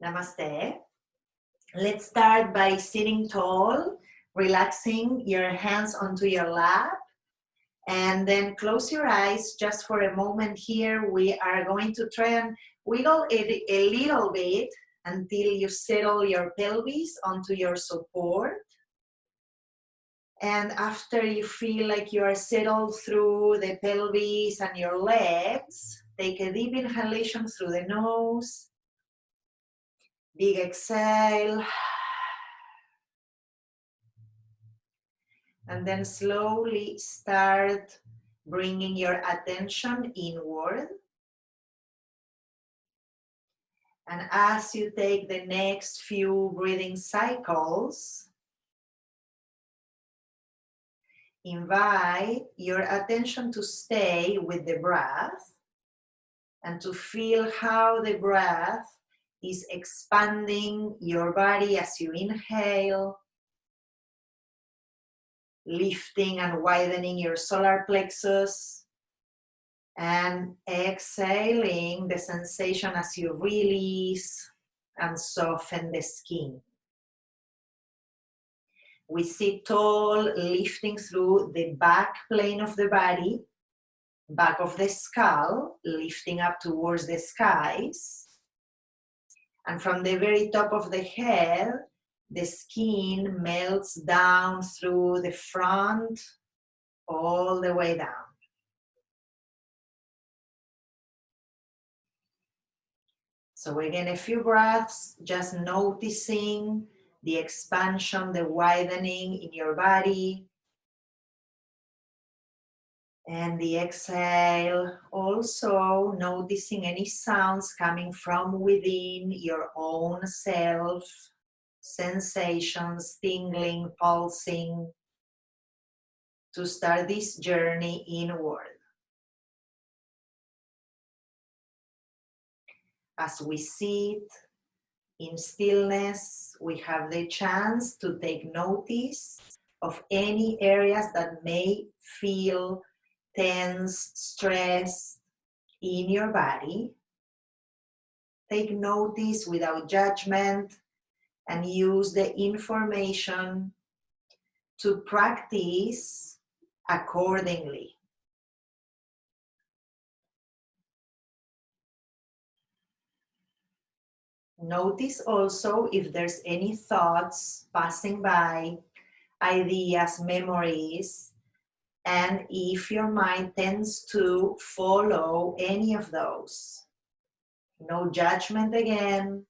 Namaste. Let's start by sitting tall, relaxing your hands onto your lap, and then close your eyes just for a moment here. We are going to try and wiggle it a little bit until you settle your pelvis onto your support. And after you feel like you are settled through the pelvis and your legs, take a deep inhalation through the nose. Big exhale. And then slowly start bringing your attention inward. And as you take the next few breathing cycles, invite your attention to stay with the breath and to feel how the breath is expanding your body as you inhale, lifting and widening your solar plexus, and exhaling the sensation as you release and soften the skin. We sit tall, lifting through the back plane of the body, back of the skull, lifting up towards the skies. And from the very top of the head, the skin melts down through the front, all the way down. So again, a few breaths, just noticing the expansion, the widening in your body. And the exhale, also noticing any sounds coming from within your own self, sensations, tingling, pulsing, to start this journey inward. As we sit in stillness, we have the chance to take notice of any areas that may feel tense, stressed in your body. Take notice without judgment and use the information to practice accordingly. Notice also if there's any thoughts passing by, ideas, memories, and if your mind tends to follow any of those. No judgment again,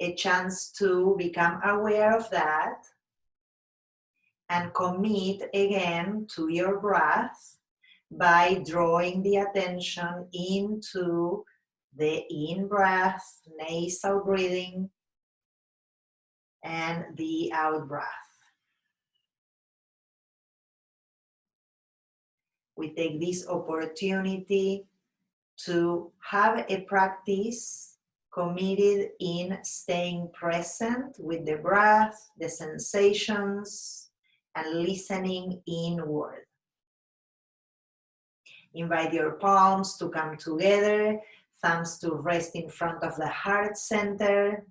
a chance to become aware of that and commit again to your breath by drawing the attention into the in-breath, nasal breathing, and the out-breath. We take this opportunity to have a practice committed in staying present with the breath, the sensations, and listening inward. Invite your palms to come together, thumbs to rest in front of the heart center.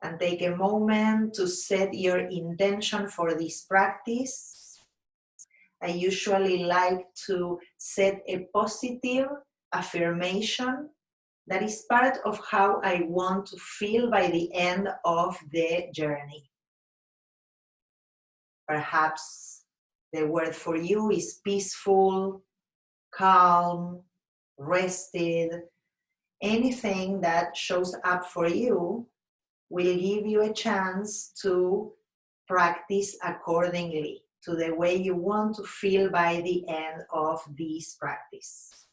And take a moment to set your intention for this practice. I usually like to set a positive affirmation that is part of how I want to feel by the end of the journey. Perhaps the word for you is peaceful, calm, rested. Anything that shows up for you will give you a chance to practice accordingly to the way you want to feel by the end of this practice.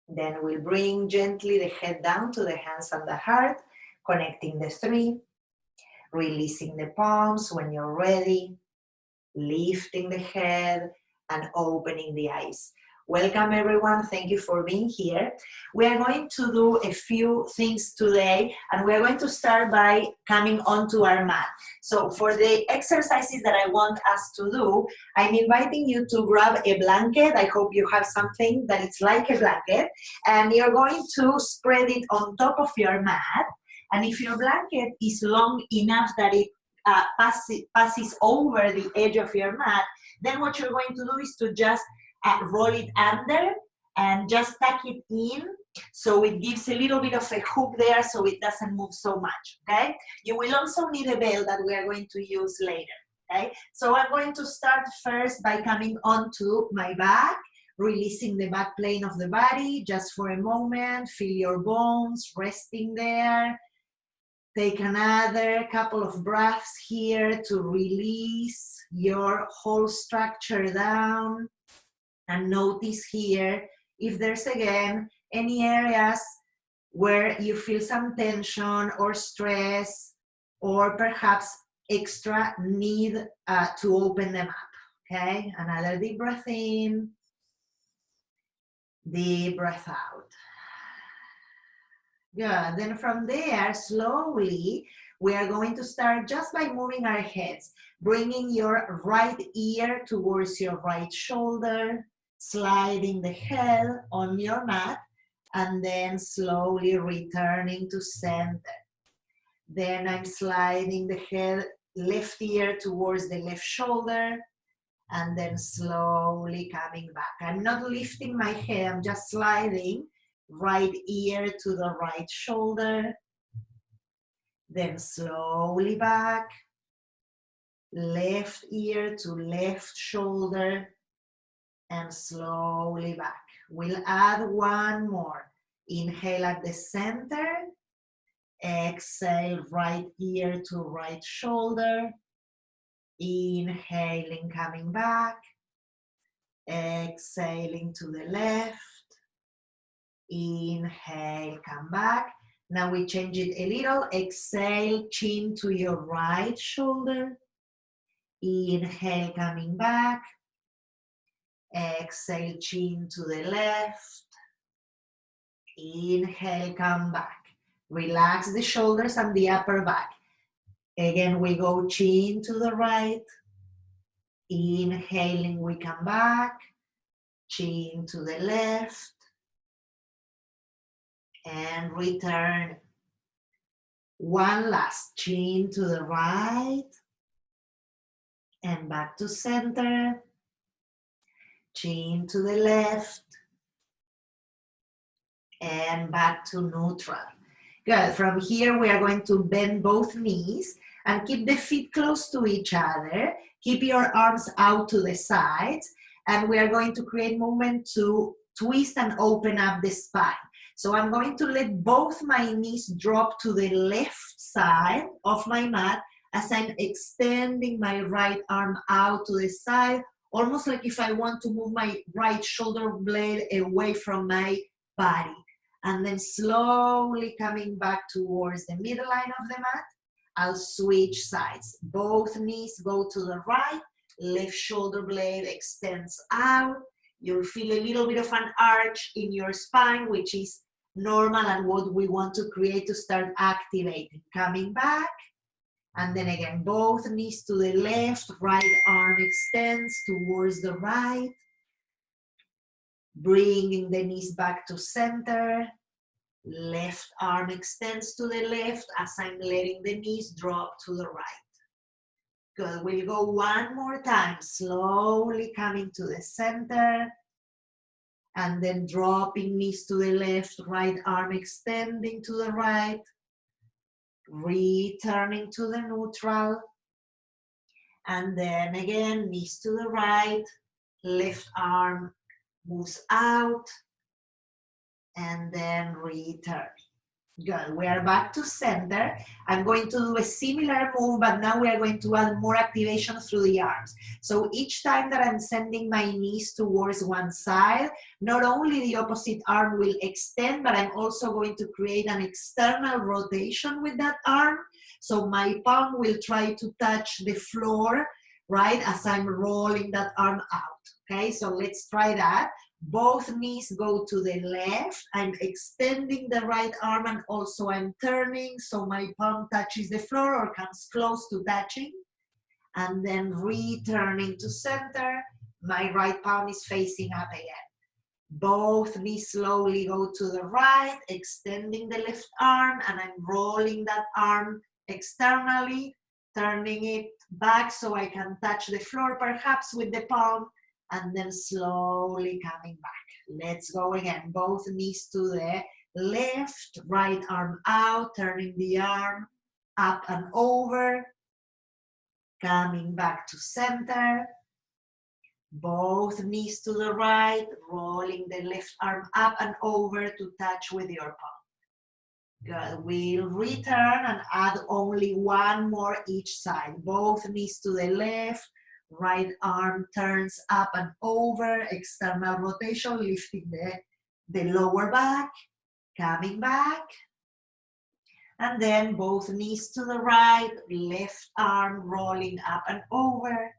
Then we'll bring gently the head down to the hands and the heart, connecting the three, releasing the palms when you're ready, lifting the head and opening the eyes. Welcome everyone, thank you for being here. We are going to do a few things today and we are going to start by coming onto our mat. So for the exercises that I want us to do, I'm inviting you to grab a blanket. I hope you have something that is like a blanket, and you're going to spread it on top of your mat. And if your blanket is long enough that it passes over the edge of your mat, then what you're going to do is to just roll it under and just tuck it in so it gives a little bit of a hook there so it doesn't move so much, okay? You will also need a belt that we are going to use later, okay? So I'm going to start first by coming onto my back, releasing the back plane of the body just for a moment. Feel your bones resting there. Take another couple of breaths here to release your whole structure down. And notice here if there's again any areas where you feel some tension or stress or perhaps extra need to open them up, okay? Another deep breath in, deep breath out. Good, then from there, slowly, we are going to start just by moving our heads, bringing your right ear towards your right shoulder, sliding the head on your mat, and then slowly returning to center. Then I'm sliding the head, left ear towards the left shoulder, and then slowly coming back. I'm not lifting my head, I'm just sliding right ear to the right shoulder, then slowly back, left ear to left shoulder, and slowly back. We'll add one more. Inhale at the center, exhale right ear to right shoulder, inhaling, coming back, exhaling to the left, inhale, come back. Now we change it a little. Exhale, chin to your right shoulder. Inhale, coming back. Exhale, chin to the left. Inhale, come back. Relax the shoulders and the upper back. Again, we go chin to the right. Inhaling, we come back. Chin to the left. And return. One last, chin to the right and back to center, chin to the left and back to neutral. Good, from here we are going to bend both knees and keep the feet close to each other. Keep your arms out to the sides and we are going to create movement to twist and open up the spine. So I'm going to let both my knees drop to the left side of my mat as I'm extending my right arm out to the side, almost like if I want to move my right shoulder blade away from my body. And then slowly coming back towards the midline of the mat, I'll switch sides. Both knees go to the right, left shoulder blade extends out. You'll feel a little bit of an arch in your spine, which is normal and what we want to create to start activating. Coming back, and then again, both knees to the left, right arm extends towards the right, bringing the knees back to center, left arm extends to the left as I'm letting the knees drop to the right. Good, we'll go one more time, slowly coming to the center, and then dropping knees to the left, right arm extending to the right, returning to the neutral, and then again, knees to the right, left arm moves out, and then return. Good, we are back to center. I'm going to do a similar move, but now we are going to add more activation through the arms. So each time that I'm sending my knees towards one side, not only the opposite arm will extend, but I'm also going to create an external rotation with that arm. So my palm will try to touch the floor, right, as I'm rolling that arm out, Okay, so let's try that. Both knees go to the left. I'm extending the right arm and also I'm turning so my palm touches the floor or comes close to touching. And then returning to center. My right palm is facing up again. Both knees slowly go to the right, extending the left arm, and I'm rolling that arm externally, turning it back so I can touch the floor perhaps with the palm, and then slowly coming back. Let's go again. Both knees to the left, right arm out, turning the arm up and over, coming back to center. Both knees to the right, rolling the left arm up and over to touch with your palm. Good. We'll return and add only one more each side. Both knees to the left, right arm turns up and over, external rotation, lifting the lower back, coming back. And then both knees to the right, left arm rolling up and over,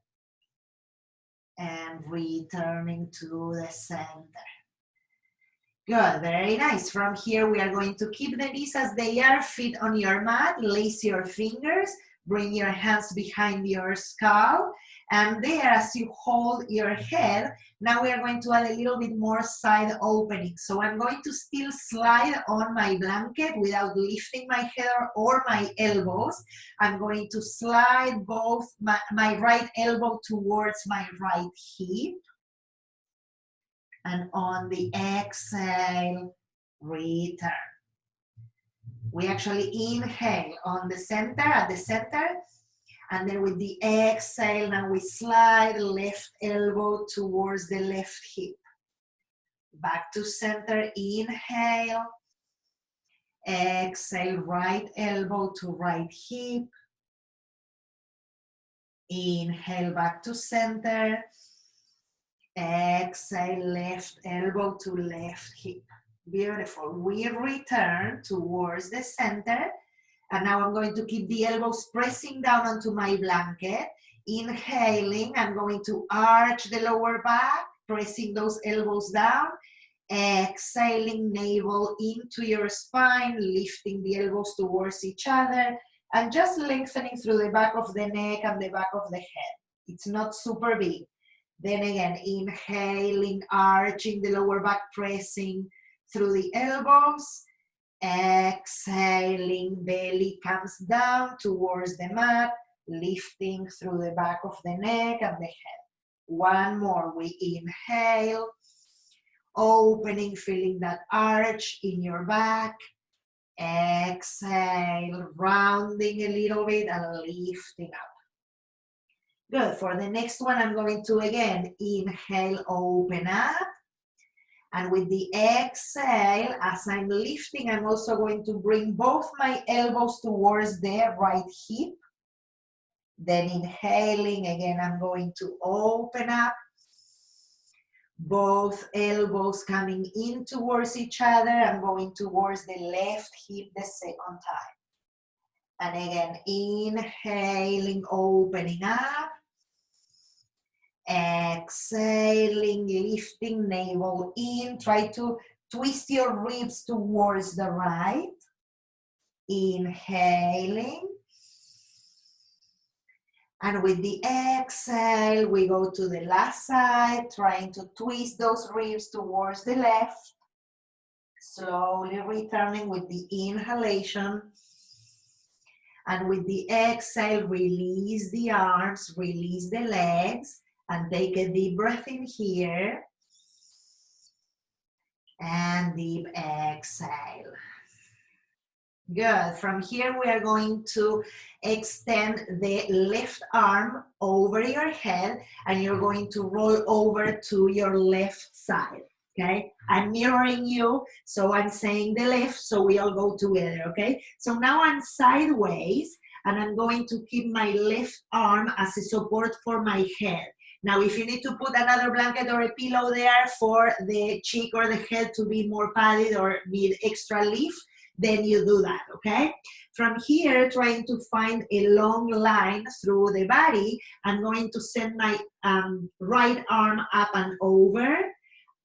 and returning to the center. Good, very nice. From here, we are going to keep the knees as they are, feet on your mat, lace your fingers, bring your hands behind your skull, and there, as you hold your head, now we are going to add a little bit more side opening. So I'm going to still slide on my blanket without lifting my head or my elbows. I'm going to slide both my right elbow towards my right hip. And on the exhale, return. We actually inhale on the center, at the center, and then with the exhale, now we slide left elbow towards the left hip. Back to center, inhale. Exhale, right elbow to right hip. Inhale, back to center. Exhale, left elbow to left hip. Beautiful. We return towards the center. And now I'm going to keep the elbows pressing down onto my blanket. Inhaling, I'm going to arch the lower back, pressing those elbows down. Exhaling, navel into your spine, lifting the elbows towards each other, and just lengthening through the back of the neck and the back of the head. It's not super big. Then again, inhaling, arching the lower back, pressing through the elbows. Exhaling, belly comes down towards the mat, lifting through the back of the neck and the head. One more, we inhale, opening, feeling that arch in your back. Exhale, rounding a little bit and lifting up. Good. For the next one, I'm going to again inhale, open up. And with the exhale, as I'm lifting, I'm also going to bring both my elbows towards the right hip. Then inhaling, again, I'm going to open up. Both elbows coming in towards each other. I'm going towards the left hip the second time. And again, inhaling, opening up. Exhaling, lifting, navel in. Try to twist your ribs towards the right. Inhaling. And with the exhale, we go to the last side, trying to twist those ribs towards the left. Slowly returning with the inhalation. And with the exhale, release the arms, release the legs. And take a deep breath in here. And deep exhale. Good. From here, we are going to extend the left arm over your head. And you're going to roll over to your left side. Okay? I'm mirroring you. So I'm saying the left. So we all go together. Okay? So now I'm sideways. And I'm going to keep my left arm as a support for my head. Now, if you need to put another blanket or a pillow there for the cheek or the head to be more padded or need extra lift, then you do that, okay? From here, trying to find a long line through the body, I'm going to send my right arm up and over.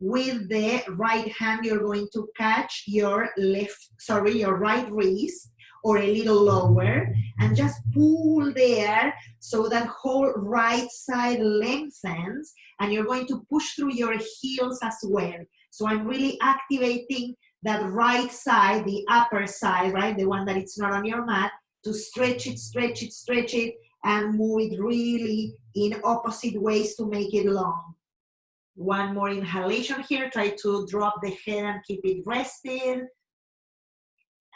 With the right hand, you're going to catch your your right wrist, or a little lower, and just pull there so that whole right side lengthens, and you're going to push through your heels as well. So I'm really activating that right side, the upper side, right? The one that it's not on your mat, to stretch it, stretch it, stretch it, and move it really in opposite ways to make it long. One more inhalation here. Try to drop the head and keep it rested.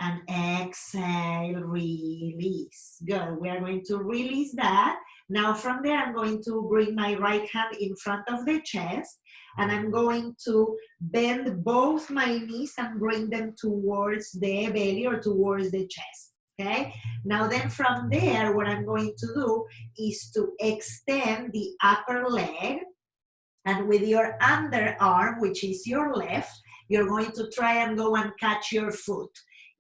And exhale, release. Good. We are going to release that. Now from there, I'm going to bring my right hand in front of the chest, and I'm going to bend both my knees and bring them towards the belly or towards the chest. Okay? Now then from there, what I'm going to do is to extend the upper leg, and with your underarm, which is your left, you're going to try and go and catch your foot.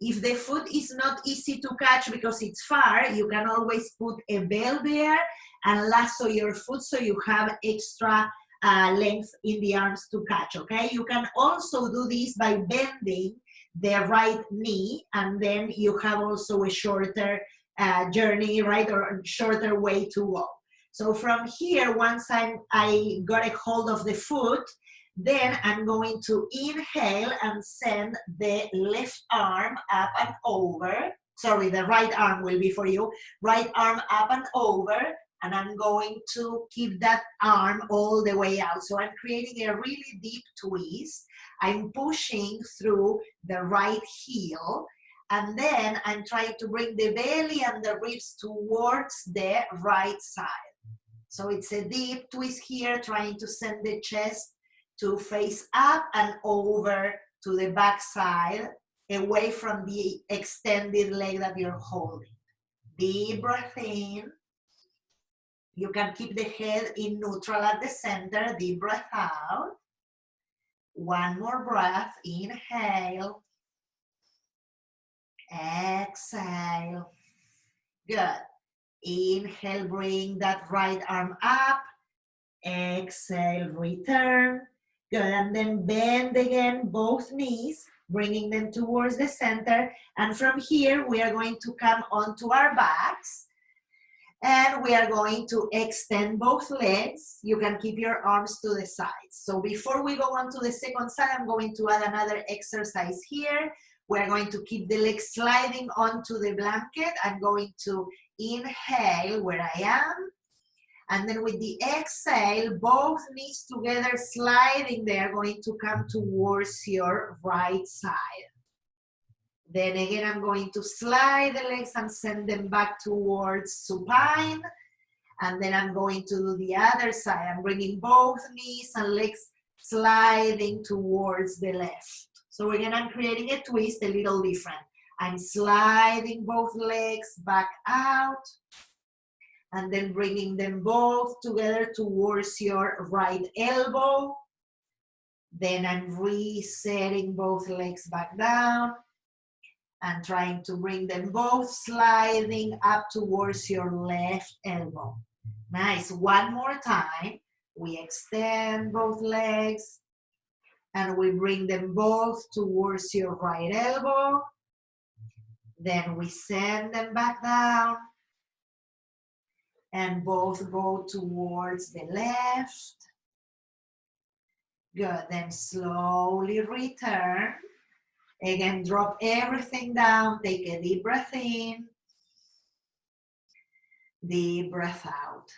If the foot is not easy to catch because it's far, you can always put a bell there and lasso your foot so you have extra length in the arms to catch, okay? You can also do this by bending the right knee, and then you have also a shorter journey, right, or a shorter way to go. So from here, once I got a hold of the foot, then I'm going to inhale and send the left arm up and over. Sorry, the right arm will be for you. Right arm up and over, and I'm going to keep that arm all the way out. So I'm creating a really deep twist. I'm pushing through the right heel, and then I'm trying to bring the belly and the ribs towards the right side. So it's a deep twist here, trying to send the chest to face up and over to the back side, away from the extended leg that you're holding. Deep breath in. You can keep the head in neutral at the center. Deep breath out. One more breath. Inhale. Exhale. Good. Inhale, bring that right arm up. Exhale, return. Good, and then bend again both knees, bringing them towards the center. And from here, we are going to come onto our backs. And we are going to extend both legs. You can keep your arms to the sides. So before we go on to the second side, I'm going to add another exercise here. We're going to keep the legs sliding onto the blanket. I'm going to inhale where I am. And then with the exhale, both knees together sliding, they are going to come towards your right side. Then again, I'm going to slide the legs and send them back towards supine. And then I'm going to do the other side. I'm bringing both knees and legs sliding towards the left. So again, I'm creating a twist a little different. I'm sliding both legs back out, and then bringing them both together towards your right elbow. Then I'm resetting both legs back down and trying to bring them both sliding up towards your left elbow. Nice. One more time. We extend both legs and we bring them both towards your right elbow. Then we send them back down and both go towards the left. Good, then slowly return. Again, drop everything down, take a deep breath in, deep breath out.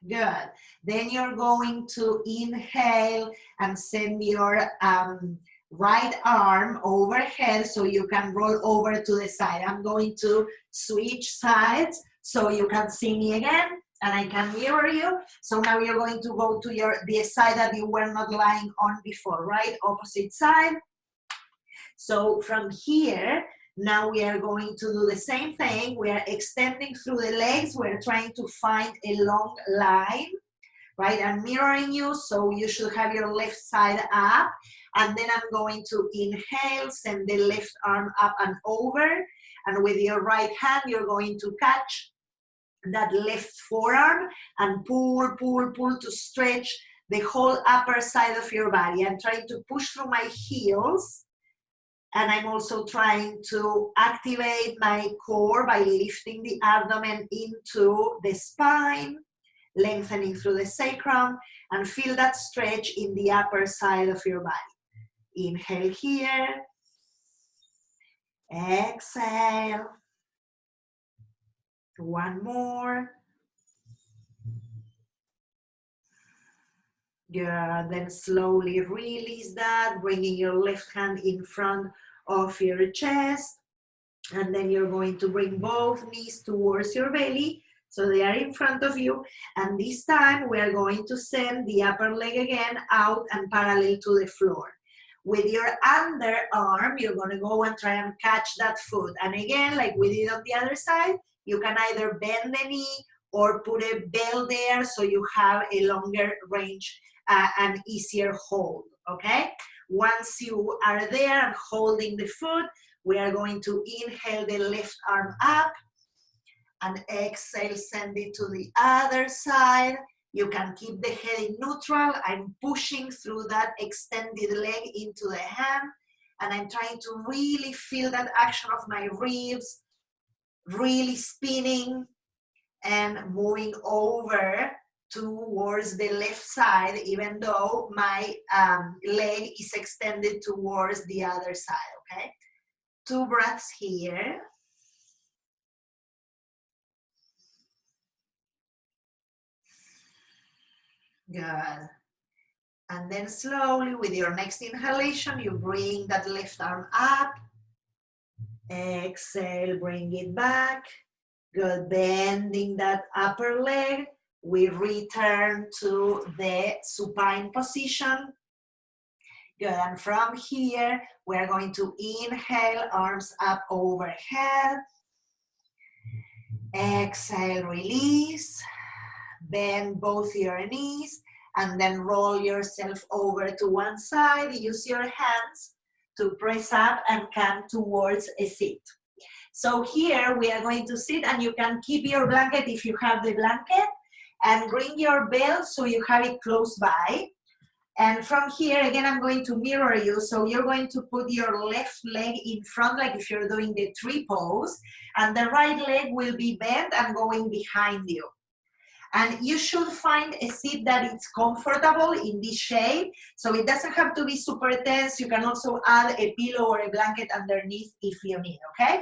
Good, then you're going to inhale and send your right arm overhead so you can roll over to the side. I'm going to switch sides so you can see me again and I can mirror you. So now you're going to go to the side that you were not lying on before, right? Opposite side. So from here, now we are going to do the same thing. We are extending through the legs. We're trying to find a long line, right? I'm mirroring you, so you should have your left side up. And then I'm going to inhale, send the left arm up and over. And with your right hand, you're going to catch that left forearm and pull, pull, pull to stretch the whole upper side of your body. I'm trying to push through my heels. And I'm also trying to activate my core by lifting the abdomen into the spine, lengthening through the sacrum, and feel that stretch in the upper side of your body. Inhale here. Exhale. One more. Good. Then slowly release that, bringing your left hand in front of your chest. And then you're going to bring both knees towards your belly, so they are in front of you. And this time we are going to send the upper leg again out and parallel to the floor. With your underarm, you're going to go and try and catch that foot. And again, like we did on the other side, you can either bend the knee or put a bell there so you have a longer range and easier hold, okay? Once you are there and holding the foot, we are going to inhale the left arm up and exhale, send it to the other side. You can keep the head in neutral. I'm pushing through that extended leg into the hand, and I'm trying to really feel that action of my ribs, really spinning and moving over towards the left side, even though my leg is extended towards the other side, okay? 2 breaths here. Good. And then slowly with your next inhalation, you bring that left arm up. Exhale, bring it back. Good, bending that upper leg. We return to the supine position. Good, and from here, we're going to inhale, arms up overhead. Exhale, release. Bend both your knees and then roll yourself over to one side. Use your hands to press up and come towards a seat. So here we are going to sit, and you can keep your blanket if you have the blanket, and bring your belt so you have it close by. And from here, again, I'm going to mirror you. So you're going to put your left leg in front, like if you're doing the tree pose, and the right leg will be bent and going behind you. And you should find a seat that is comfortable in this shape. So it doesn't have to be super tense. You can also add a pillow or a blanket underneath if you need, okay?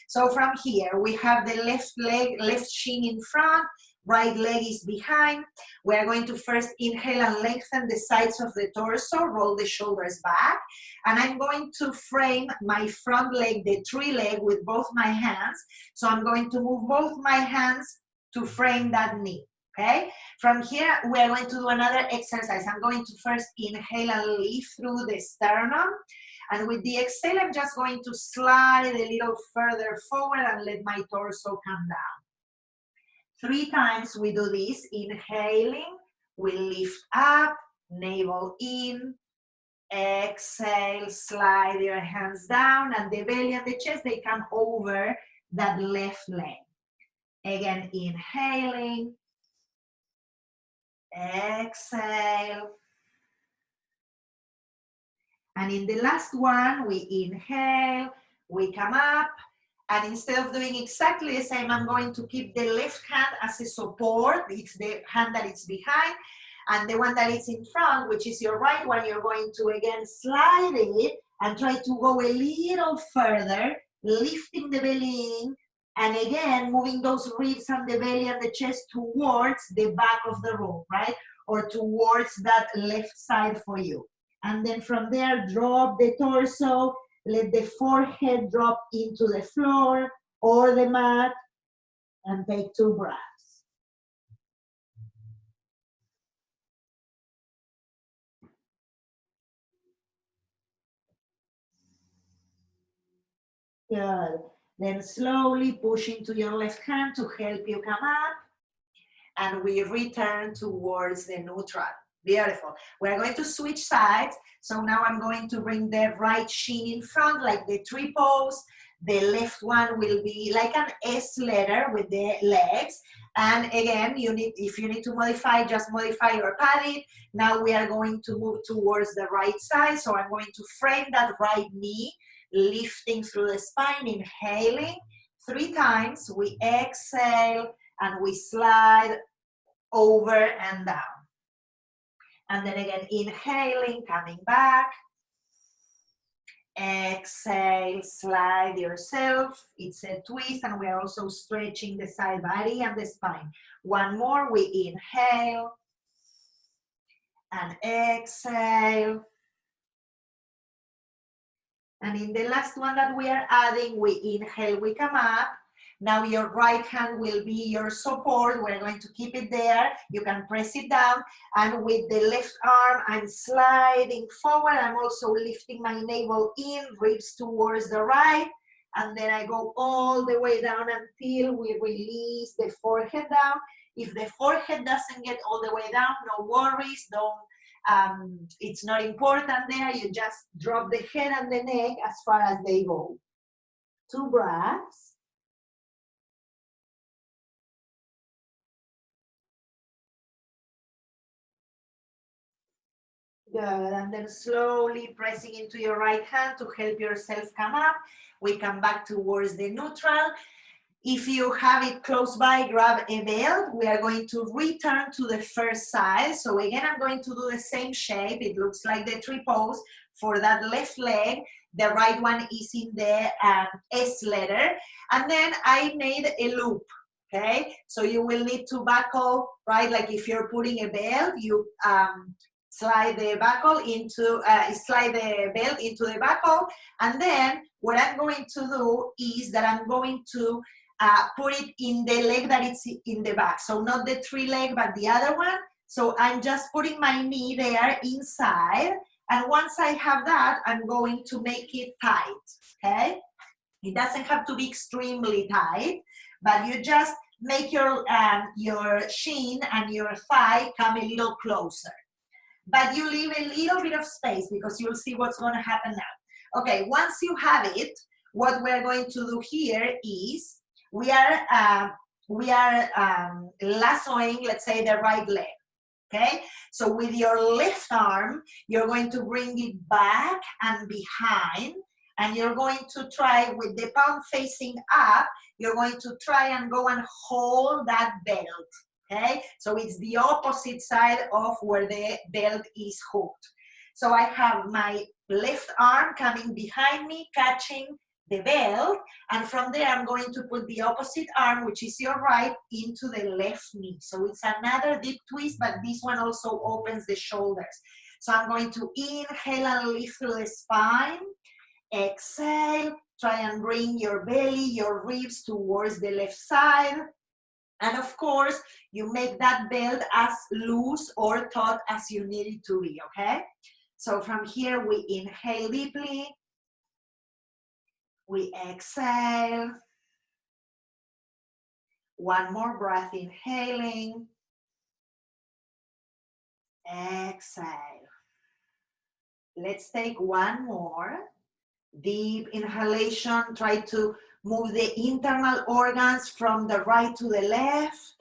So from here, we have the left leg, left shin in front, right leg is behind. We're going to first inhale and lengthen the sides of the torso, roll the shoulders back. And I'm going to frame my front leg, the tree leg, with both my hands. So I'm going to move both my hands to frame that knee. Okay, from here we are going to do another exercise. I'm going to first inhale and lift through the sternum, and with the exhale I'm just going to slide a little further forward and let my torso come down. 3 times we do this. Inhaling, we lift up, navel in. Exhale, slide your hands down, and the belly and the chest, they come over that left leg. Again, inhaling. Exhale. And in the last one, we inhale, we come up, and instead of doing exactly the same, I'm going to keep the left hand as a support. It's the hand that is behind, and the one that is in front, which is your right one, you're going to again slide it and try to go a little further, lifting the belly in, and again, moving those ribs and the belly and the chest towards the back of the room, right? Or towards that left side for you. And then from there, drop the torso, let the forehead drop into the floor or the mat, and take 2 breaths. Good. Then slowly push into your left hand to help you come up. and we return towards the neutral. Beautiful. We're going to switch sides. So now I'm going to bring the right shin in front like the tree pose. The left one will be like an S letter with the legs. And again, if you need to modify, just modify or pad it. Now we are going to move towards the right side. So I'm going to frame that right knee, lifting through the spine, inhaling 3 times. We exhale and we slide over and down. And then again, inhaling, coming back. Exhale, slide yourself. It's a twist, and we are also stretching the side body and the spine. One more, we inhale and exhale. And in the last one that we are adding, we inhale, we come up. Now your right hand will be your support. We're going to keep it there. You can press it down. And with the left arm, I'm sliding forward. I'm also lifting my navel in, ribs towards the right. And then I go all the way down until we release the forehead down. If the forehead doesn't get all the way down, no worries. It's not important there. You just drop the head and the neck as far as they go. 2 breaths. Good, and then slowly pressing into your right hand to help yourself come up. We come back towards the neutral. If you have it close by, grab a belt. We are going to return to the first side. So again, I'm going to do the same shape. It looks like the tree pose. For that left leg, the right one is in the S letter. And then I made a loop, okay? So you will need to buckle, right? Like if you're putting a belt, you slide the belt into the buckle, and then what I'm going to do is that I'm going to put it in the leg that it's in the back. So not the tree leg, but the other one. So I'm just putting my knee there inside, and once I have that, I'm going to make it tight, okay? It doesn't have to be extremely tight, but you just make your shin and your thigh come a little closer. But you leave a little bit of space because you'll see what's going to happen now. Okay, once you have it, what we're going to do here is we are lassoing, let's say, the right leg. Okay, so with your left arm, you're going to bring it back and behind, and you're going to try with the palm facing up, you're going to try and go and hold that belt. Okay, so it's the opposite side of where the belt is hooked. So I have my left arm coming behind me, catching the belt, and from there I'm going to put the opposite arm, which is your right, into the left knee. So it's another deep twist, but this one also opens the shoulders. So I'm going to inhale and lift through the spine. Exhale, try and bring your belly, your ribs towards the left side. And of course, you make that belt as loose or taut as you need it to be, okay? So from here, we inhale deeply. We exhale. One more breath, inhaling. Exhale. Let's take one more. Deep inhalation. Try to move the internal organs from the right to the left.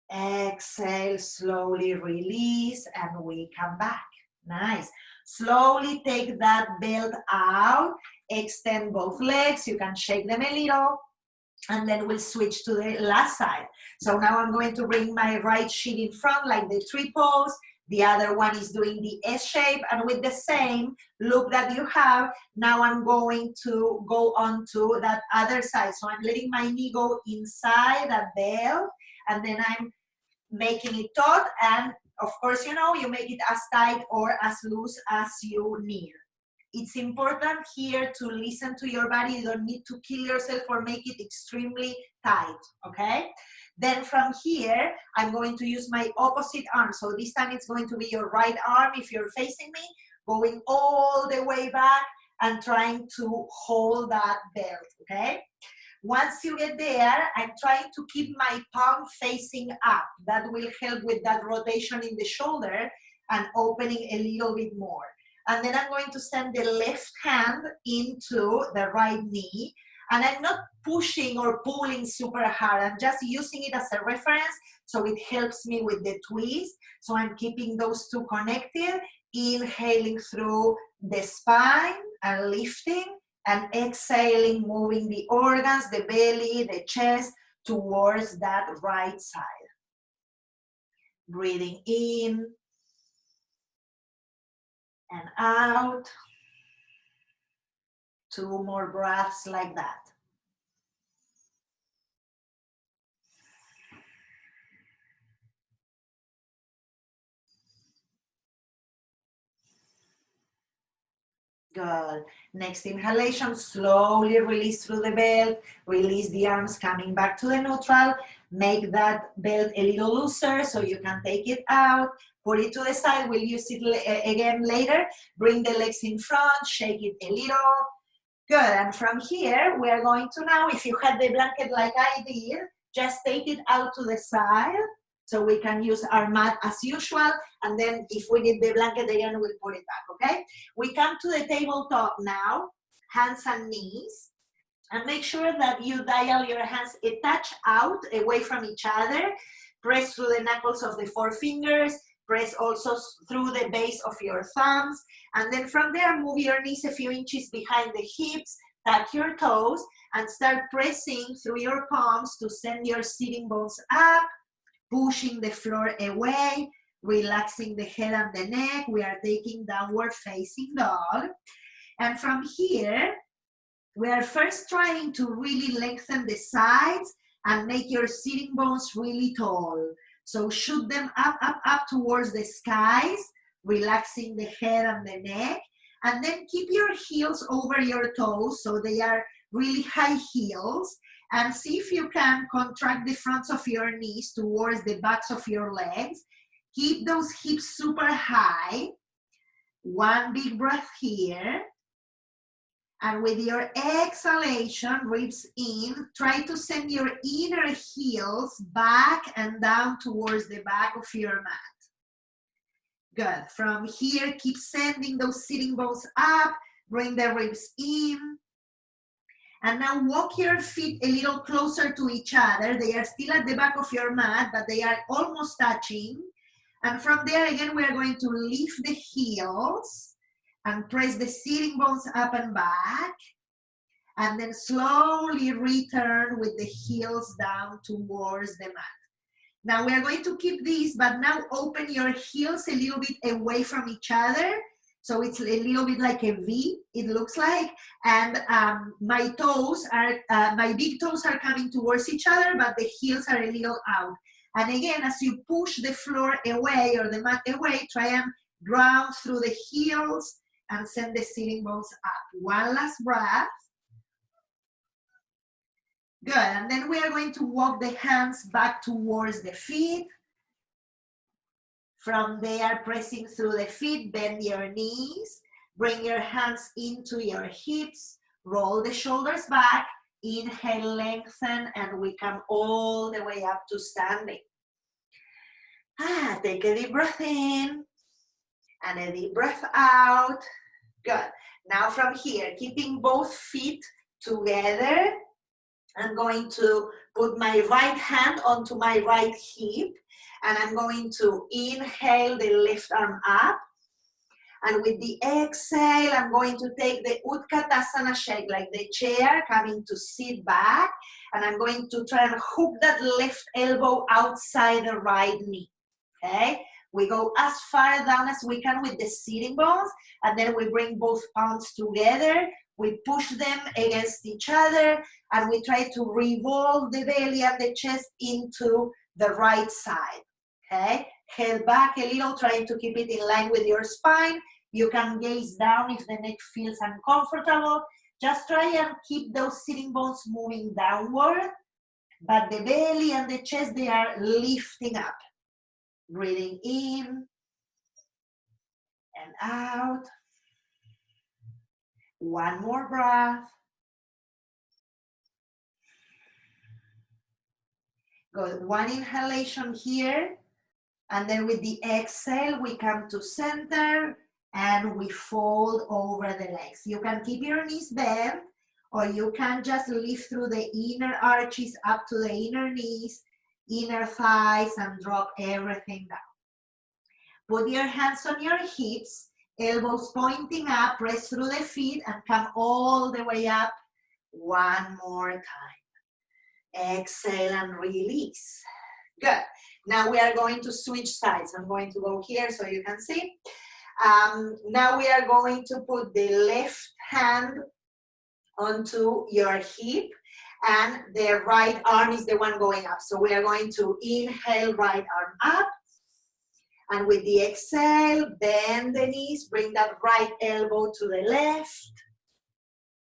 Exhale, slowly release, and we come back. Nice. Slowly take that belt out. Extend both legs. You can shake them a little. And then we'll switch to the last side. So now I'm going to bring my right shin in front like the tree pose. The other one is doing the S shape, and with the same look that you have, now I'm going to go on to that other side. So I'm letting my knee go inside that belt, and then I'm making it taut, and of course, you know, you make it as tight or as loose as you need. It's important here to listen to your body. You don't need to kill yourself or make it extremely tight, okay? Then from here, I'm going to use my opposite arm. So this time it's going to be your right arm if you're facing me, going all the way back and trying to hold that belt, okay? Once you get there, I'm trying to keep my palm facing up. That will help with that rotation in the shoulder and opening a little bit more. And then I'm going to send the left hand into the right knee. And I'm not pushing or pulling super hard. I'm just using it as a reference so it helps me with the twist. So I'm keeping those two connected, inhaling through the spine and lifting, and exhaling, moving the organs, the belly, the chest towards that right side. Breathing in and out. 2 more breaths like that. Good. Next inhalation, slowly release through the belt, release the arms coming back to the neutral, make that belt a little looser so you can take it out, put it to the side, we'll use it again later, bring the legs in front, shake it a little. Good, and from here, we are going to now, if you had the blanket like I did, just take it out to the side, so we can use our mat as usual, and then if we need the blanket again, we'll put it back, okay? We come to the tabletop now, hands and knees, and make sure that you dial your hands a touch out, away from each other, press through the knuckles of the 4 fingers, press also through the base of your thumbs, and then from there, move your knees a few inches behind the hips, tuck your toes, and start pressing through your palms to send your sitting bones up, pushing the floor away, relaxing the head and the neck. We are taking downward facing dog. And from here, we are first trying to really lengthen the sides and make your sitting bones really tall. So shoot them up, up, up towards the skies, relaxing the head and the neck. And then keep your heels over your toes so they are really high heels. And see if you can contract the fronts of your knees towards the backs of your legs. Keep those hips super high. One big breath here. And with your exhalation, ribs in, try to send your inner heels back and down towards the back of your mat. Good. From here, keep sending those sitting bones up. Bring the ribs in. And now walk your feet a little closer to each other. They are still at the back of your mat, but they are almost touching. And from there, again, we are going to lift the heels and press the sitting bones up and back. And then slowly return with the heels down towards the mat. Now we are going to keep these, but now open your heels a little bit away from each other. So it's a little bit like a V, it looks like. And my toes are, my big toes are coming towards each other, but the heels are a little out. And again, as you push the floor away or the mat away, try and ground through the heels and send the sitting bones up. One last breath. Good, and then we are going to walk the hands back towards the feet. From there, pressing through the feet, bend your knees, bring your hands into your hips, roll the shoulders back, inhale, lengthen, and we come all the way up to standing. Take a deep breath in, and a deep breath out. Good. Now from here, keeping both feet together, I'm going to put my right hand onto my right hip, and I'm going to inhale the left arm up. And with the exhale, I'm going to take the Utkatasana shake, like the chair, coming to sit back. And I'm going to try and hook that left elbow outside the right knee, okay? We go as far down as we can with the sitting bones, and then we bring both palms together. We push them against each other, and we try to revolve the belly and the chest into the right side, okay? Head back a little, trying to keep it in line with your spine. You can gaze down if the neck feels uncomfortable. Just try and keep those sitting bones moving downward, but the belly and the chest, they are lifting up. Breathing in and out. One more breath. Good. One inhalation here. And then with the exhale, we come to center and we fold over the legs. You can keep your knees bent, or you can just lift through the inner arches up to the inner knees, inner thighs, and drop everything down. Put your hands on your hips, elbows pointing up, press through the feet and come all the way up. One more time. Exhale and release. Good. Now we are going to switch sides. I'm going to go here so you can see. Now we are going to put the left hand onto your hip and the right arm is the one going up. So we are going to inhale, right arm up. And with the exhale, bend the knees, bring that right elbow to the left.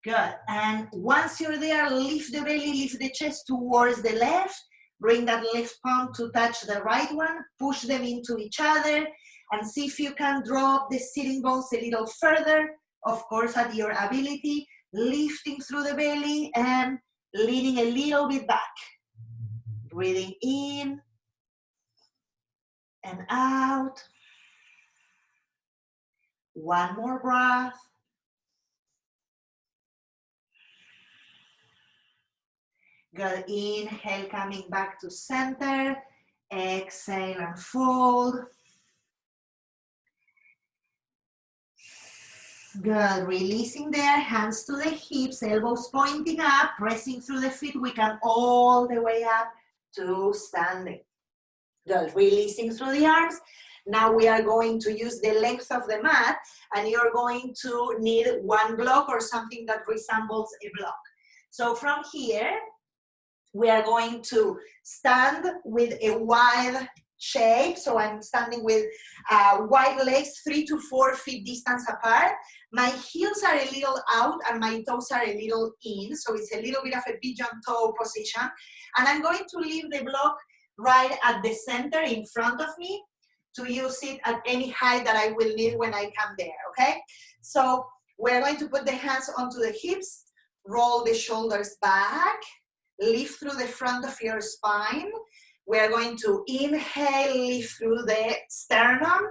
Good. And once you're there, lift the belly, lift the chest towards the left. Bring that left palm to touch the right one. Push them into each other. And see if you can drop the sitting bones a little further. Of course, at your ability. Lifting through the belly and leaning a little bit back. Breathing in and out. One more breath. Good. Inhale, coming back to center. Exhale and fold. Good. Releasing there, hands to the hips, elbows pointing up, pressing through the feet. We come all the way up to standing. Good. Releasing through the arms. Now we are going to use the length of the mat, and you're going to need one block or something that resembles a block. So from here, we are going to stand with a wide shape. So I'm standing with wide legs, 3 to 4 feet distance apart. My heels are a little out and my toes are a little in. So it's a little bit of a pigeon toe position. And I'm going to leave the block right at the center in front of me to use it at any height that I will need when I come there, okay? So we're going to put the hands onto the hips, roll the shoulders back, lift through the front of your spine. We're going to inhale, lift through the sternum.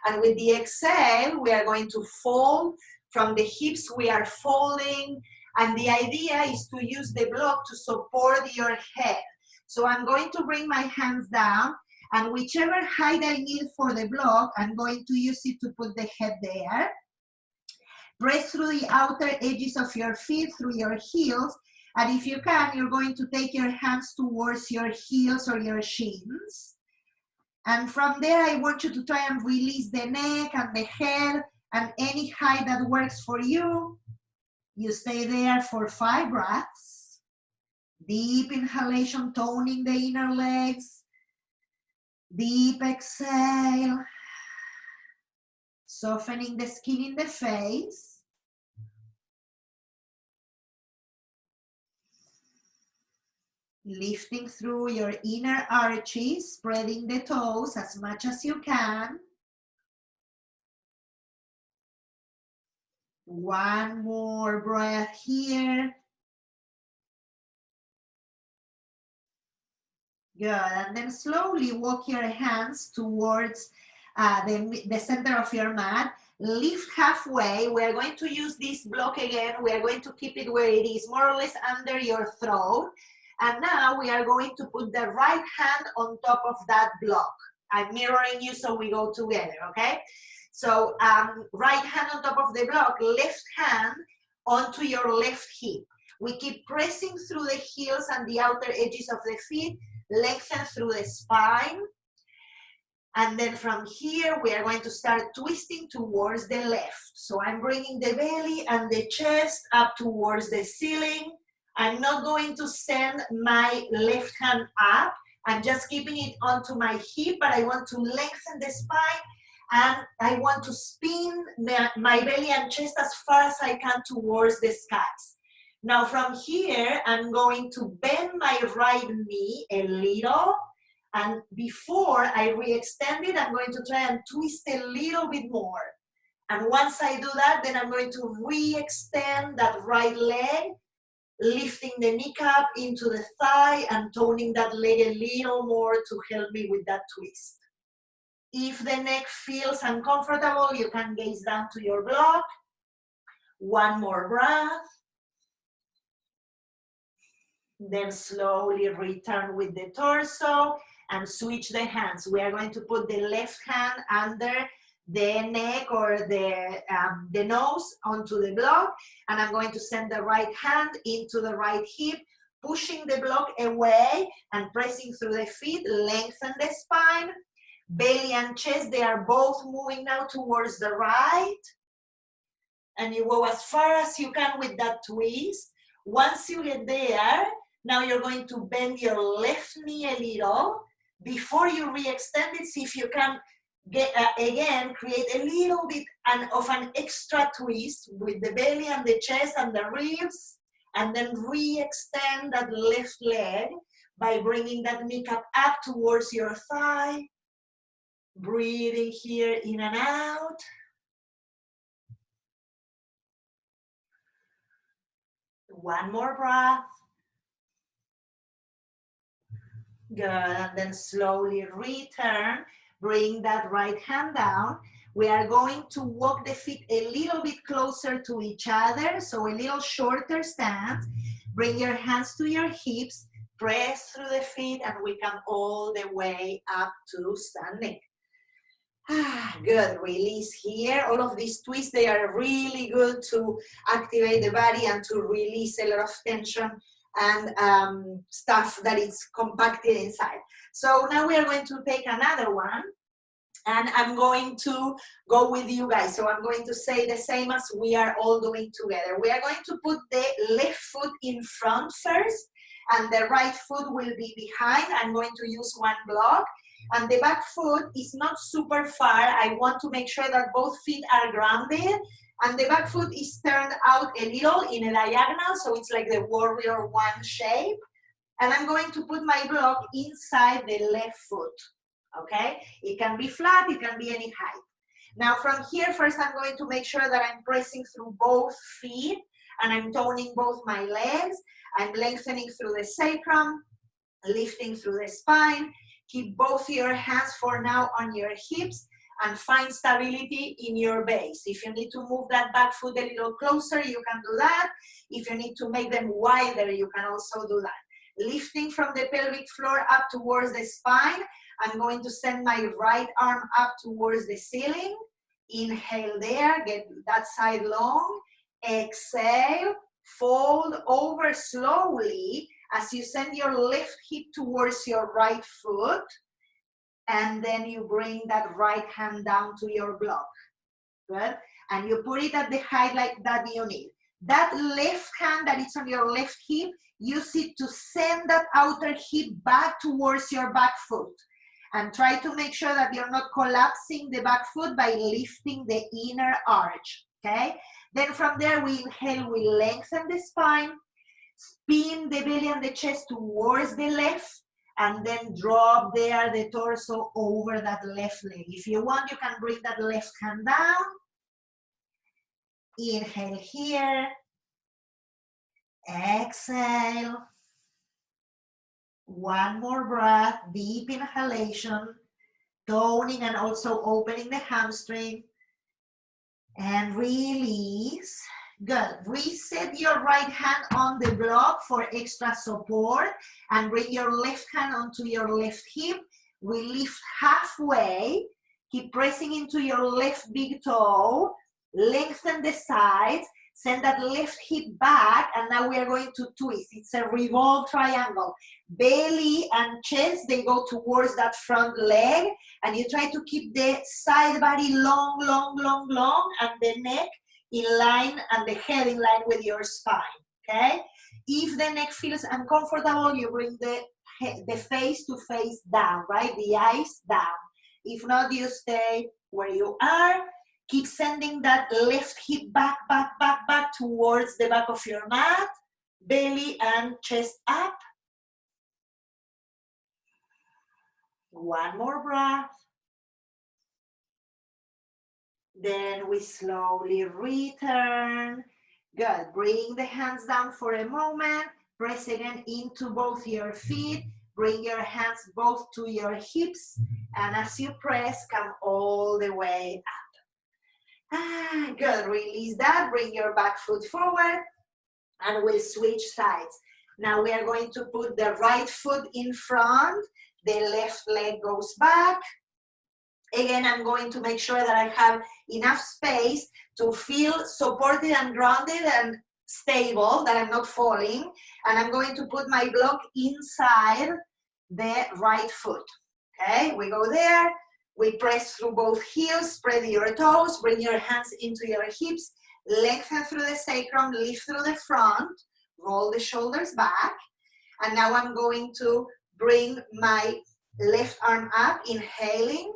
And with the exhale, we are going to fold from the hips. We are folding. And the idea is to use the block to support your head. So I'm going to bring my hands down. And whichever height I need for the block, I'm going to use it to put the head there. Press through the outer edges of your feet, through your heels. And if you can, you're going to take your hands towards your heels or your shins. And from there, I want you to try and release the neck and the head and any height that works for you. You stay there for 5 breaths. Deep inhalation, toning the inner legs. Deep exhale. Softening the skin in the face. Lifting through your inner arches, spreading the toes as much as you can. One more breath here. Good, and then slowly walk your hands towards the center of your mat. Lift halfway. We're going to use this block again. We are going to keep it where it is, more or less under your throat. And now we are going to put the right hand on top of that block. I'm mirroring you so we go together, okay? So right hand on top of the block, left hand onto your left hip. We keep pressing through the heels and the outer edges of the feet, lengthen through the spine. And then from here, we are going to start twisting towards the left. So I'm bringing the belly and the chest up towards the ceiling. I'm not going to send my left hand up. I'm just keeping it onto my hip, but I want to lengthen the spine and I want to spin my belly and chest as far as I can towards the skies. Now from here, I'm going to bend my right knee a little, and before I re-extend it, I'm going to try and twist a little bit more. And once I do that, then I'm going to re-extend that right leg lifting the kneecap into the thigh and toning that leg a little more to help me with that twist. If the neck feels uncomfortable, you can gaze down to your block. One more breath. Then slowly return with the torso and switch the hands. We are going to put the left hand under the neck or the nose onto the block, and I'm going to send the right hand into the right hip, pushing the block away and pressing through the feet, lengthen the spine. Belly and chest, they are both moving now towards the right. And you go as far as you can with that twist. Once you get there, now you're going to bend your left knee a little. Before you re-extend it, see if you can get, again, create a little bit of an extra twist with the belly and the chest and the ribs, and then re-extend that left leg by bringing that kneecap up towards your thigh. Breathing here in and out. One more breath. Good, and then slowly return. Bring that right hand down. We are going to walk the feet a little bit closer to each other, so a little shorter stance. Bring your hands to your hips, press through the feet, and we come all the way up to standing. Good, release here. All of these twists, they are really good to activate the body and to release a lot of tension and stuff that is compacted inside. So now we are going to take another one, and I'm going to go with you guys. So I'm going to say the same as we are all doing together. We are going to put the left foot in front first, and the right foot will be behind. I'm going to use one block. And the back foot is not super far. I want to make sure that both feet are grounded. And the back foot is turned out a little in a diagonal, so it's like the warrior one shape. And I'm going to put my block inside the left foot, okay? It can be flat, it can be any height. Now from here, first I'm going to make sure that I'm pressing through both feet and I'm toning both my legs. I'm lengthening through the sacrum, lifting through the spine. Keep both your hands for now on your hips and find stability in your base. If you need to move that back foot a little closer, you can do that. If you need to make them wider, you can also do that. Lifting from the pelvic floor up towards the spine. I'm going to send my right arm up towards the ceiling. Inhale there, get that side long. Exhale, fold over slowly as you send your left hip towards your right foot, and then you bring that right hand down to your block. Good. And you put it at the height like that you need. That left hand that is on your left hip, use it to send that outer hip back towards your back foot. And try to make sure that you're not collapsing the back foot by lifting the inner arch. Okay? Then from there, we inhale, we lengthen the spine. Spin the belly and the chest towards the left, and then drop there the torso over that left leg. If you want, you can bring that left hand down. Inhale here. Exhale. One more breath, deep inhalation, toning and also opening the hamstring. And release. Good. Reset your right hand on the block for extra support and bring your left hand onto your left hip. We lift halfway. Keep pressing into your left big toe. Lengthen the sides. Send that left hip back, and now we are going to twist. It's a revolve triangle. Belly and chest, they go towards that front leg, and you try to keep the side body long, long, long, long, and the neck in line and the head in line with your spine, okay? If the neck feels uncomfortable, you bring the face to face down, right? The eyes down. If not, you stay where you are. Keep sending that left hip back, back, back, back towards the back of your mat. Belly and chest up. One more breath. Then we slowly return. Good. Bring the hands down for a moment. Press again into both your feet. Bring your hands both to your hips. And as you press, come all the way up. Ah, good. Release that. Bring your back foot forward. And we'll switch sides. Now we are going to put the right foot in front. The left leg goes back. Again, I'm going to make sure that I have enough space to feel supported and grounded and stable, that I'm not falling. And I'm going to put my block inside the right foot. Okay, we go there. We press through both heels, spread your toes, bring your hands into your hips, lengthen through the sacrum, lift through the front, roll the shoulders back. And now I'm going to bring my left arm up, inhaling.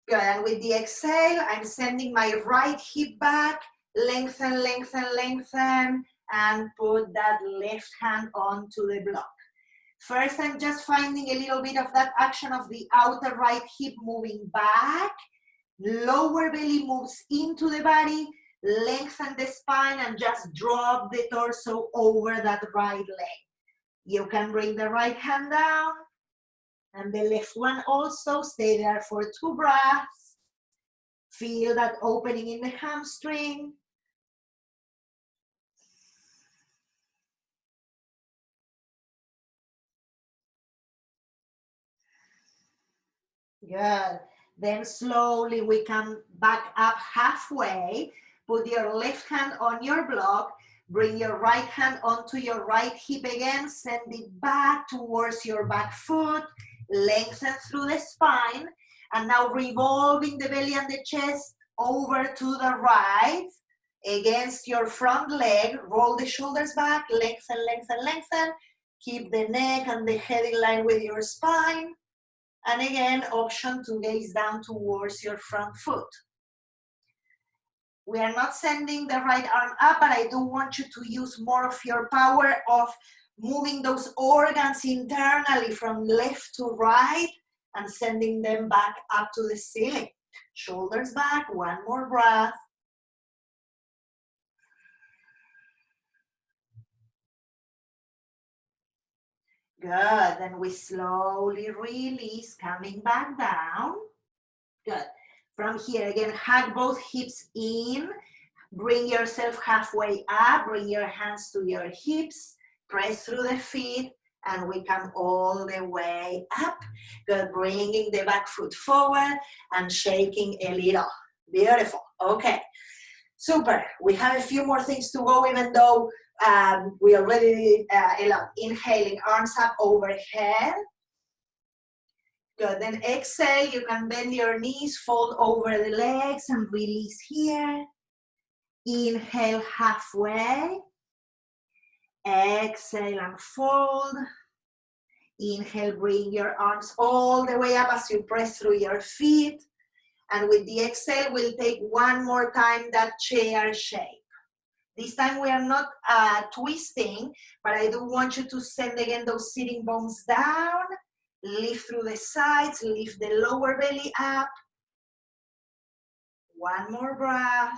Good, and with the exhale, I'm sending my right hip back, lengthen, lengthen, lengthen, and put that left hand onto the block. First, I'm just finding a little bit of that action of the outer right hip moving back. Lower belly moves into the body, lengthen the spine, and just drop the torso over that right leg. You can bring the right hand down, and the left one also. Stay there for 2 breaths. Feel that opening in the hamstring. Good. Then slowly we come back up halfway. Put your left hand on your block. Bring your right hand onto your right hip again. Send it back towards your back foot. Lengthen through the spine. And now revolving the belly and the chest over to the right. Against your front leg. Roll the shoulders back. Lengthen, lengthen, lengthen. Keep the neck and the head in line with your spine. And again, option to gaze down towards your front foot. We are not sending the right arm up, but I do want you to use more of your power of moving those organs internally from left to right and sending them back up to the ceiling. Shoulders back, 1 more breath. Good, then we slowly release, coming back down. Good. From here, again, hug both hips in. Bring yourself halfway up. Bring your hands to your hips. Press through the feet. And we come all the way up. Good. Bringing the back foot forward and shaking a little. Beautiful. Okay. Super. We have a few more things to go, even though we already did a lot. Inhaling, arms up overhead. Good, then exhale, you can bend your knees, fold over the legs and release here. Inhale halfway. Exhale and fold. Inhale, bring your arms all the way up as you press through your feet. And with the exhale, we'll take 1 more time that chair shape. This time we are not twisting, but I do want you to send again those sitting bones down. Lift through the sides, lift the lower belly up. 1 more breath.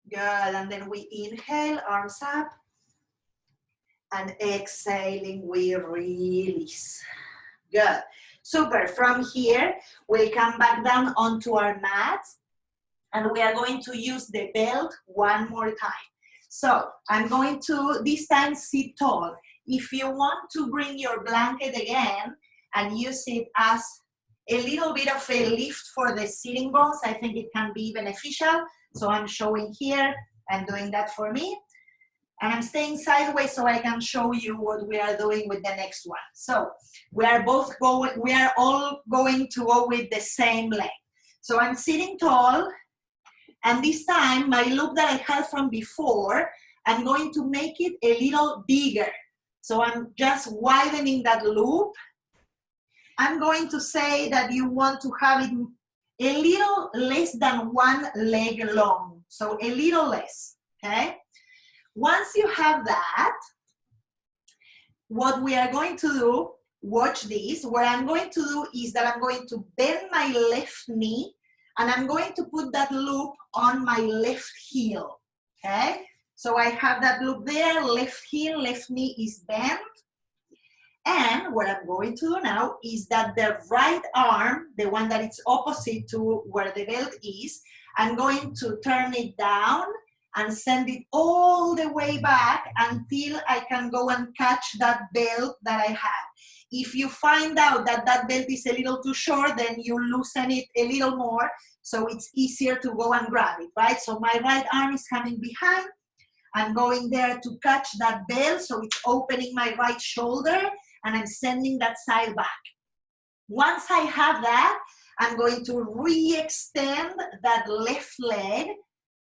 Good, and then we inhale, arms up. And exhaling, we release. Good, super. From here, we'll come back down onto our mat. And we are going to use the belt 1 more time. So I'm going to, this time, sit tall. If you want to bring your blanket again and use it as a little bit of a lift for the sitting bones, I think it can be beneficial. So I'm showing here and doing that for me. And I'm staying sideways so I can show you what we are doing with the next one. So we are all going to go with the same leg. So I'm sitting tall. And this time, my loop that I had from before, I'm going to make it a little bigger. So I'm just widening that loop. I'm going to say that you want to have it a little less than 1 leg long. So a little less, okay? Once you have that, what we are going to do watch this. What I'm going to do is that I'm going to bend my left knee and I'm going to put that loop on my left heel, okay? So I have that loop there, left heel, left knee is bent. And what I'm going to do now is that the right arm, the one that is opposite to where the belt is, I'm going to turn it down and send it all the way back until I can go and catch that belt that I have. If you find out that that belt is a little too short, then you loosen it a little more so it's easier to go and grab it, right? So my right arm is coming behind. I'm going there to catch that belt, so it's opening my right shoulder, and I'm sending that side back. Once I have that, I'm going to re-extend that left leg,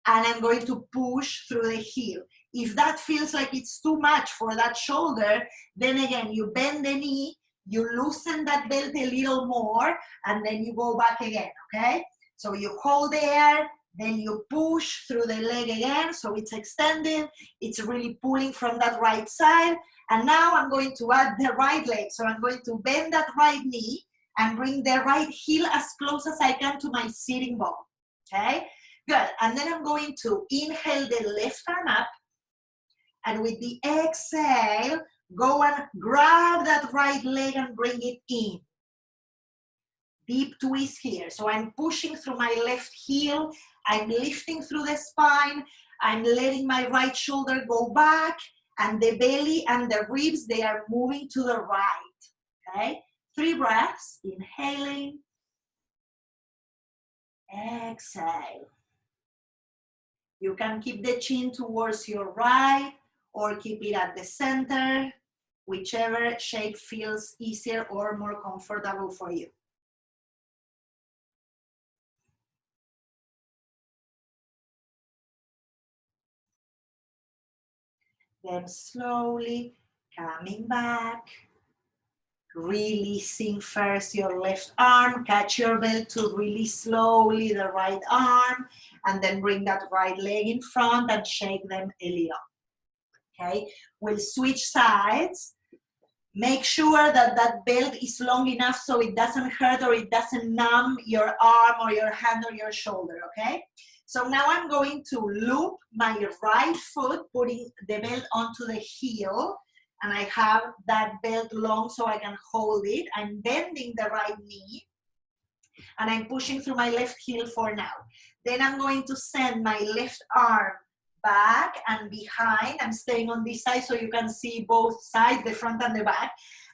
and I'm going to push through the heel. If that feels like it's too much for that shoulder, then again, you bend the knee, you loosen that belt a little more, and then you go back again, okay? So you hold there, then you push through the leg again, so it's extended, it's really pulling from that right side, and now I'm going to add the right leg. So I'm going to bend that right knee and bring the right heel as close as I can to my sitting bone, okay? Good, and then I'm going to inhale the left arm up, and with the exhale, go and grab that right leg and bring it in. Deep twist here. So I'm pushing through my left heel, I'm lifting through the spine, I'm letting my right shoulder go back, and the belly and the ribs, they are moving to the right, okay? 3 breaths, inhaling, exhale. You can keep the chin towards your right or keep it at the center, whichever shape feels easier or more comfortable for you. Then slowly coming back, releasing first your left arm, catch your belt to release slowly the right arm, and then bring that right leg in front and shake them a little, okay? We'll switch sides. Make sure that that belt is long enough so it doesn't hurt or it doesn't numb your arm or your hand or your shoulder, okay? So now I'm going to loop my right foot, putting the belt onto the heel, and I have that belt long so I can hold it. I'm bending the right knee, and I'm pushing through my left heel for now. Then I'm going to send my left arm back and behind. I'm staying on this side so you can see both sides, the front and the back.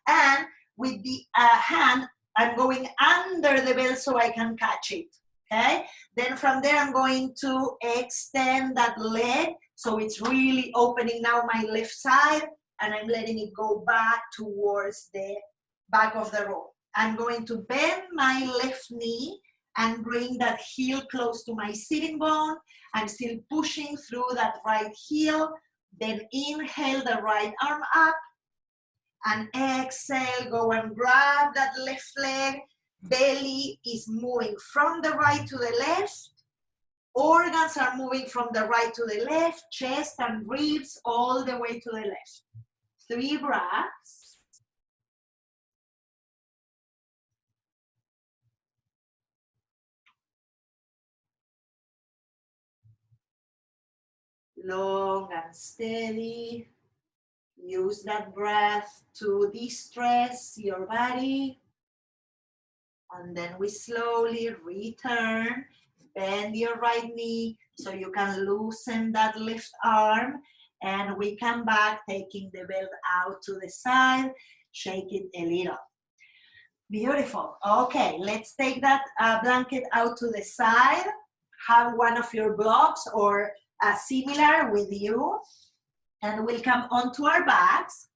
And with the hand, I'm going under the belt so I can catch it, okay? Then from there, I'm going to extend that leg so it's really opening now my left side, and I'm letting it go back towards the back of the rope. I'm going to bend my left knee and bring that heel close to my sitting bone. I'm still pushing through that right heel. Then inhale the right arm up, and exhale, go and grab that left leg. Belly is moving from the right to the left. Organs are moving from the right to the left. Chest and ribs all the way to the left. 3 breaths. Long and steady. Use that breath to de-stress your body. And then we slowly return. Bend your right knee so you can loosen that left arm. And we come back, taking the belt out to the side. Shake it a little. Beautiful. Okay, let's take that blanket out to the side. Have one of your blocks or similar with you. And we'll come onto our backs,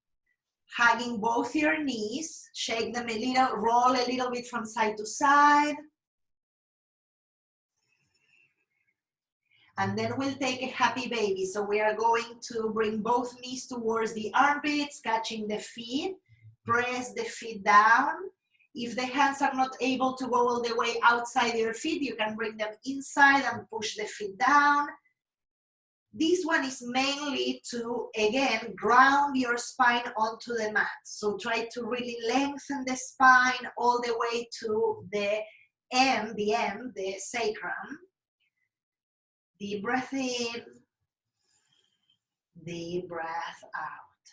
hugging both your knees. Shake them a little, roll a little bit from side to side. And then we'll take a happy baby. So we are going to bring both knees towards the armpits, catching the feet. Press the feet down. If the hands are not able to go all the way outside your feet, you can bring them inside and push the feet down. This one is mainly to, again, ground your spine onto the mat. So try to really lengthen the spine all the way to the end, the sacrum. Deep breath in, deep breath out.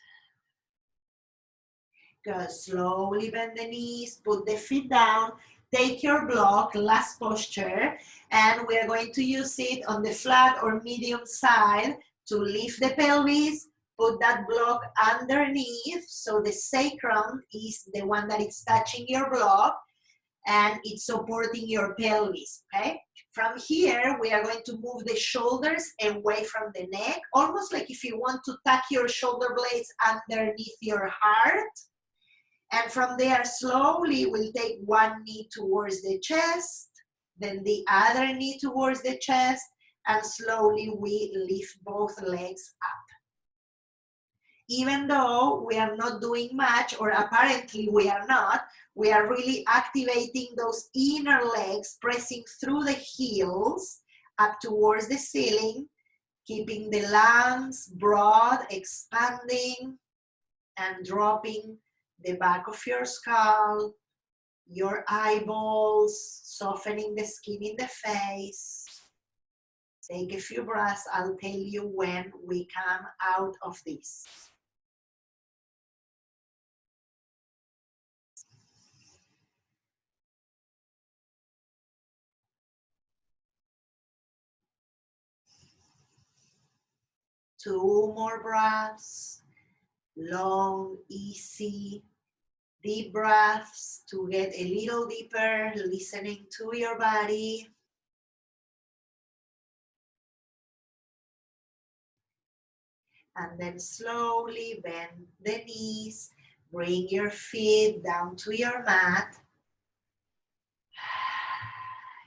Go slowly, bend the knees, put the feet down, take your block, last posture, and we are going to use it on the flat or medium side to lift the pelvis, put that block underneath, so the sacrum is the one that is touching your block, and it's supporting your pelvis, okay? From here, we are going to move the shoulders away from the neck, almost like if you want to tuck your shoulder blades underneath your heart. And from there, slowly, we'll take one knee towards the chest, then the other knee towards the chest, and slowly we lift both legs up. Even though we are not doing much, or apparently we are not, we are really activating those inner legs, pressing through the heels up towards the ceiling, keeping the lungs broad, expanding, and dropping the back of your skull, your eyeballs, softening the skin in the face. Take a few breaths. I'll tell you when we come out of this. Two more breaths, long, easy, deep breaths to get a little deeper, listening to your body. And then slowly bend the knees, bring your feet down to your mat.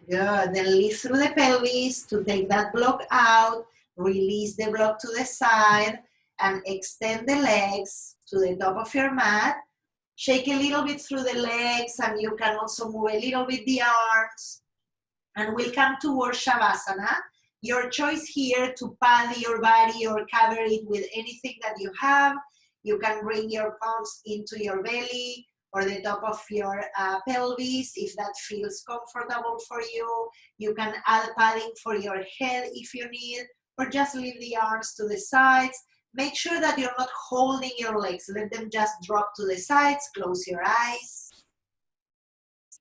Good, then lift through the pelvis to take that block out, release the block to the side, and extend the legs to the top of your mat. Shake a little bit through the legs, and you can also move a little bit the arms. And we'll come towards Shavasana. Your choice here to pad your body or cover it with anything that you have. You can bring your palms into your belly or the top of your pelvis if that feels comfortable for you. You can add padding for your head if you need, or just leave the arms to the sides. Make sure that you're not holding your legs. Let them just drop to the sides. Close your eyes.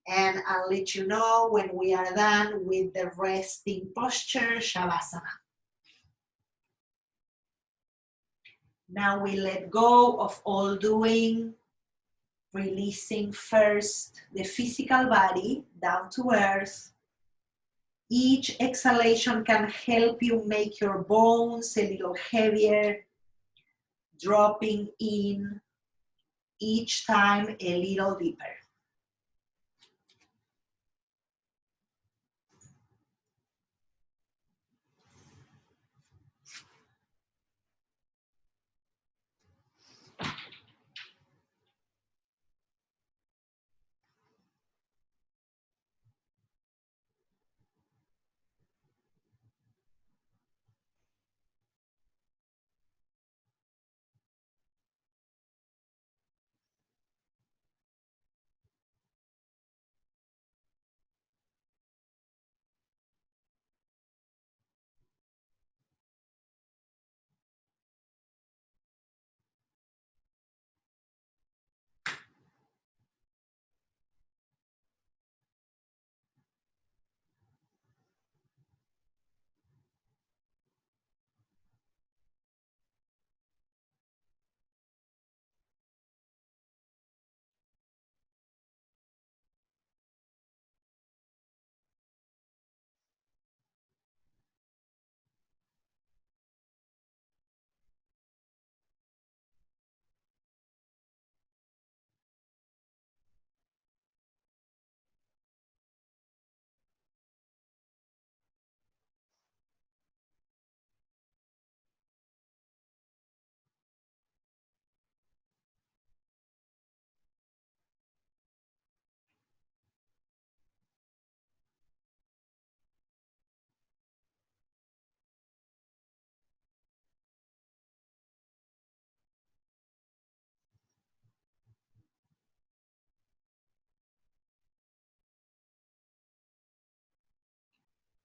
And I'll let you know when we are done with the resting posture, Shavasana. Now we let go of all doing, releasing first the physical body down to earth. Each exhalation can help you make your bones a little heavier, dropping in each time a little deeper.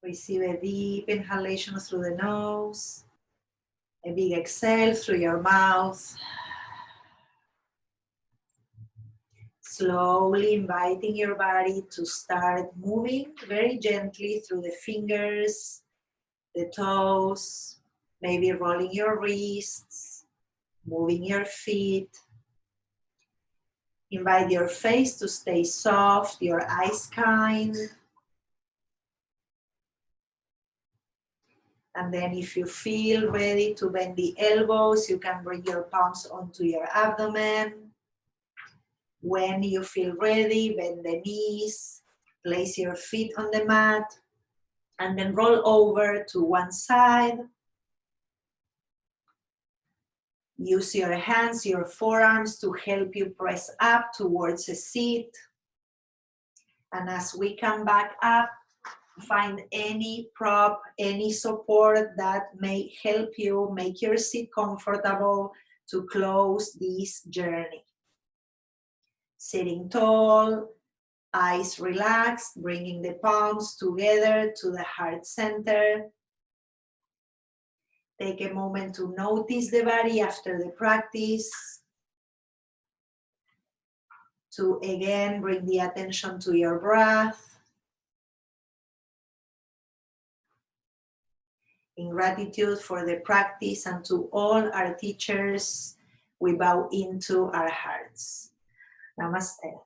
Receive a deep inhalation through the nose, a big exhale through your mouth. Slowly inviting your body to start moving very gently through the fingers, the toes, maybe rolling your wrists, moving your feet. Invite your face to stay soft, your eyes kind. And then if you feel ready to bend the elbows, you can bring your palms onto your abdomen. When you feel ready, bend the knees, place your feet on the mat, and then roll over to one side. Use your hands, your forearms to help you press up towards a seat. And as we come back up, find any prop, any support that may help you make your seat comfortable to close this journey. Sitting tall, eyes relaxed, bringing the palms together to the heart center. Take a moment to notice the body after the practice. To again bring the attention to your breath. In gratitude for the practice and to all our teachers, we bow into our hearts. Namaste.